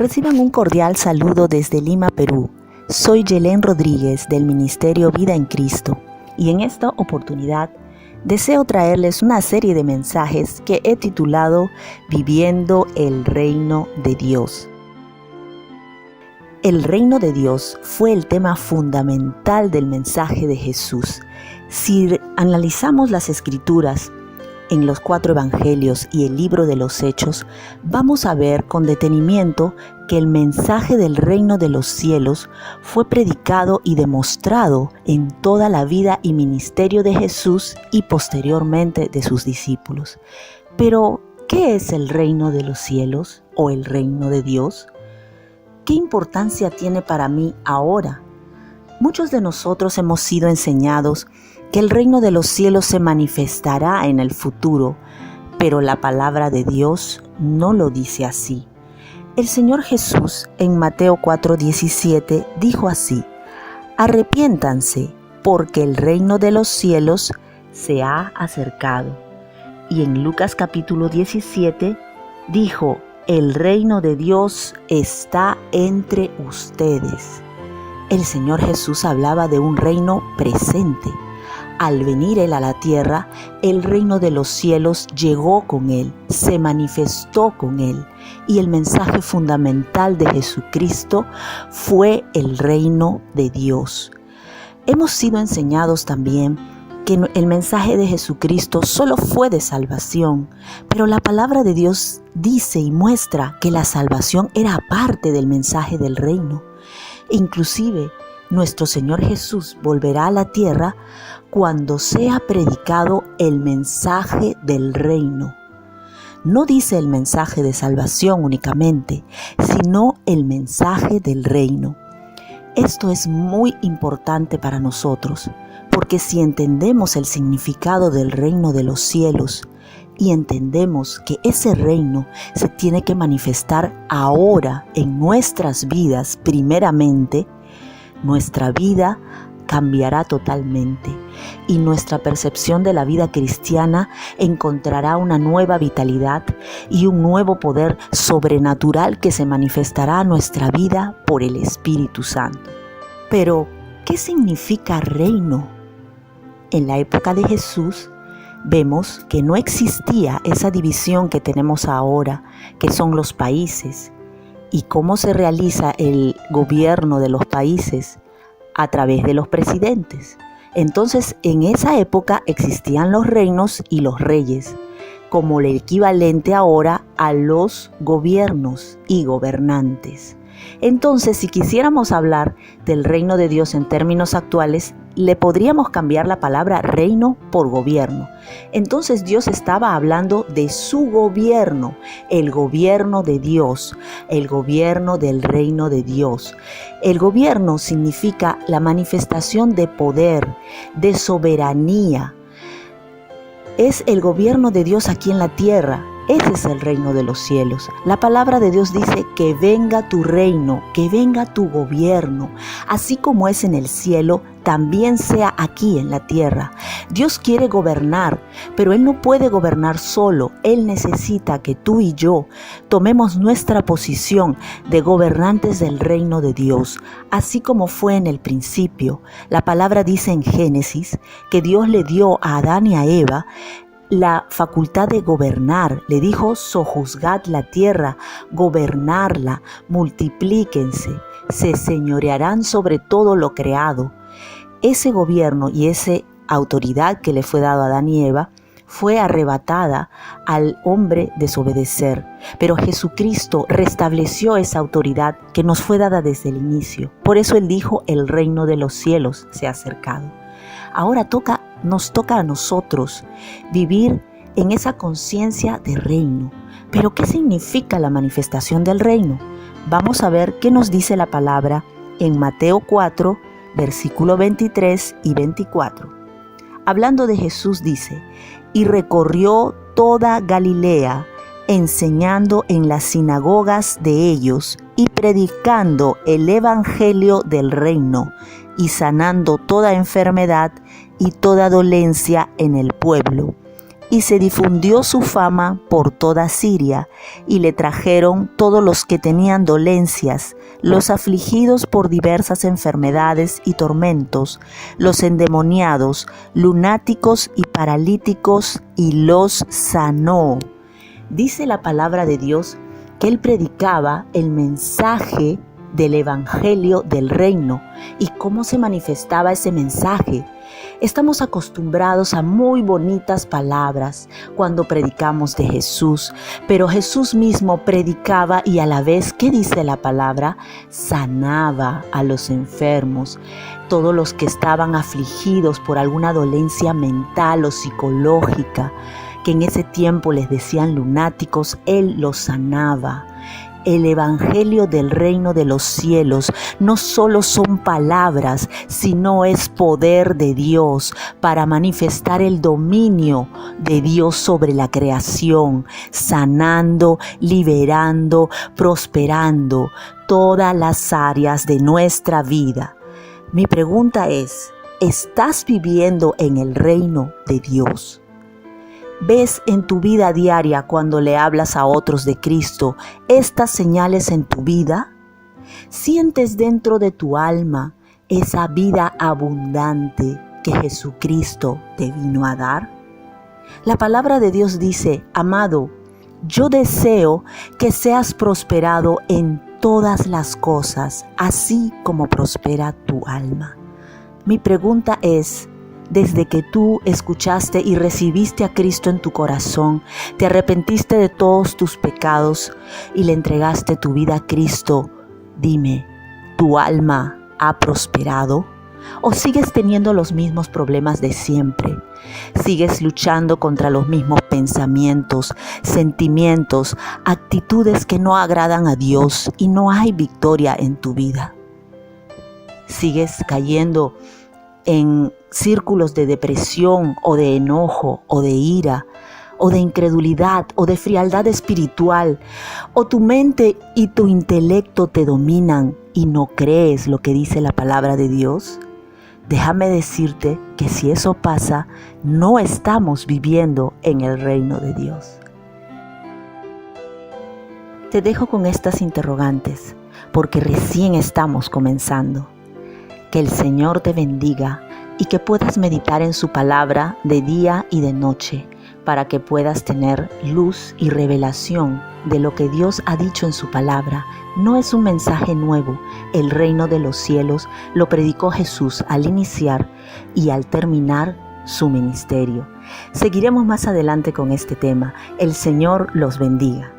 Reciban un cordial saludo desde Lima, Perú. Soy Yelén Rodríguez del Ministerio Vida en Cristo y en esta oportunidad deseo traerles una serie de mensajes que he titulado Viviendo el Reino de Dios. El reino de Dios fue el tema fundamental del mensaje de Jesús. Si analizamos las Escrituras en los 4 evangelios y el libro de los Hechos, vamos a ver con detenimiento que el mensaje del reino de los cielos fue predicado y demostrado en toda la vida y ministerio de Jesús y posteriormente de sus discípulos. Pero, ¿qué es el reino de los cielos o el reino de Dios? ¿Qué importancia tiene para mí ahora? Muchos de nosotros hemos sido enseñados que el reino de los cielos se manifestará en el futuro, pero la palabra de Dios no lo dice así. El Señor Jesús en Mateo 4:17 dijo así: arrepiéntanse, porque el reino de los cielos se ha acercado. Y en Lucas capítulo 17 dijo: el reino de Dios está entre ustedes. El Señor Jesús hablaba de un reino presente. Al venir Él a la tierra, el reino de los cielos llegó con Él, se manifestó con Él. Y el mensaje fundamental de Jesucristo fue el reino de Dios. Hemos sido enseñados también que el mensaje de Jesucristo solo fue de salvación, pero la palabra de Dios dice y muestra que la salvación era parte del mensaje del reino. Inclusive, nuestro Señor Jesús volverá a la tierra cuando sea predicado el mensaje del reino. No dice el mensaje de salvación únicamente, sino el mensaje del reino. Esto es muy importante para nosotros, porque si entendemos el significado del reino de los cielos y entendemos que ese reino se tiene que manifestar ahora en nuestras vidas primeramente, nuestra vida cambiará totalmente y nuestra percepción de la vida cristiana encontrará una nueva vitalidad y un nuevo poder sobrenatural que se manifestará a nuestra vida por el Espíritu Santo. Pero, ¿qué significa reino? En la época de Jesús vemos que no existía esa división que tenemos ahora, que son los países, y cómo se realiza el gobierno de los países a través de los presidentes. Entonces, en esa época existían los reinos y los reyes, como el equivalente ahora a los gobiernos y gobernantes. Entonces, si quisiéramos hablar del reino de Dios en términos actuales, le podríamos cambiar la palabra reino por gobierno. Entonces Dios estaba hablando de su gobierno, el gobierno de Dios, el gobierno del reino de Dios. El gobierno significa la manifestación de poder, de soberanía. Es el gobierno de Dios aquí en la tierra. Ese es el reino de los cielos. La palabra de Dios dice que venga tu reino, que venga tu gobierno, así como es en el cielo, también sea aquí en la tierra. Dios quiere gobernar, pero Él no puede gobernar solo. Él necesita que tú y yo tomemos nuestra posición de gobernantes del reino de Dios, así como fue en el principio. La palabra dice en Génesis que Dios le dio a Adán y a Eva la facultad de gobernar. Le dijo: sojuzgad la tierra, gobernarla, multiplíquense, se señorearán sobre todo lo creado. Ese gobierno y esa autoridad que le fue dado a Adán y Eva fue arrebatada al hombre desobedecer, pero Jesucristo restableció esa autoridad que nos fue dada desde el inicio. Por eso Él dijo: el reino de los cielos se ha acercado. Ahora nos toca a nosotros vivir en esa conciencia de reino. ¿Pero qué significa la manifestación del reino? Vamos a ver qué nos dice la palabra en Mateo 4, versículo 23 y 24. Hablando de Jesús dice: y recorrió toda Galilea, enseñando en las sinagogas de ellos y predicando el evangelio del reino y sanando toda enfermedad y toda dolencia en el pueblo. y se difundió su fama por toda Siria, y le trajeron todos los que tenían dolencias, los afligidos por diversas enfermedades y tormentos, los endemoniados, lunáticos y paralíticos, y los sanó. Dice la palabra de Dios que él predicaba el mensaje del Evangelio del Reino. ¿Y cómo se manifestaba ese mensaje? Estamos acostumbrados a muy bonitas palabras cuando predicamos de Jesús, pero Jesús mismo predicaba y a la vez, ¿qué dice la palabra? Sanaba a los enfermos. Todos los que estaban afligidos por alguna dolencia mental o psicológica, que en ese tiempo les decían lunáticos, Él los sanaba. El Evangelio del Reino de los Cielos no solo son palabras, sino es poder de Dios para manifestar el dominio de Dios sobre la creación, sanando, liberando, prosperando todas las áreas de nuestra vida. Mi pregunta es, ¿estás viviendo en el reino de Dios? ¿Ves en tu vida diaria cuando le hablas a otros de Cristo estas señales en tu vida? ¿Sientes dentro de tu alma esa vida abundante que Jesucristo te vino a dar? La palabra de Dios dice, amado, yo deseo que seas prosperado en todas las cosas, así como prospera tu alma. Mi pregunta es, desde que tú escuchaste y recibiste a Cristo en tu corazón, te arrepentiste de todos tus pecados y le entregaste tu vida a Cristo, dime, ¿tu alma ha prosperado? ¿O sigues teniendo los mismos problemas de siempre? ¿Sigues luchando contra los mismos pensamientos, sentimientos, actitudes que no agradan a Dios y no hay victoria en tu vida? ¿Sigues cayendo en círculos de depresión o de enojo o de ira o de incredulidad o de frialdad espiritual, o tu mente y tu intelecto te dominan y no crees lo que dice la palabra de Dios? Déjame decirte que si eso pasa, no estamos viviendo en el reino de Dios. Te dejo con estas interrogantes porque recién estamos comenzando. Que el Señor te bendiga y que puedas meditar en su palabra de día y de noche para que puedas tener luz y revelación de lo que Dios ha dicho en su palabra. No es un mensaje nuevo. El reino de los cielos lo predicó Jesús al iniciar y al terminar su ministerio. Seguiremos más adelante con este tema. El Señor los bendiga.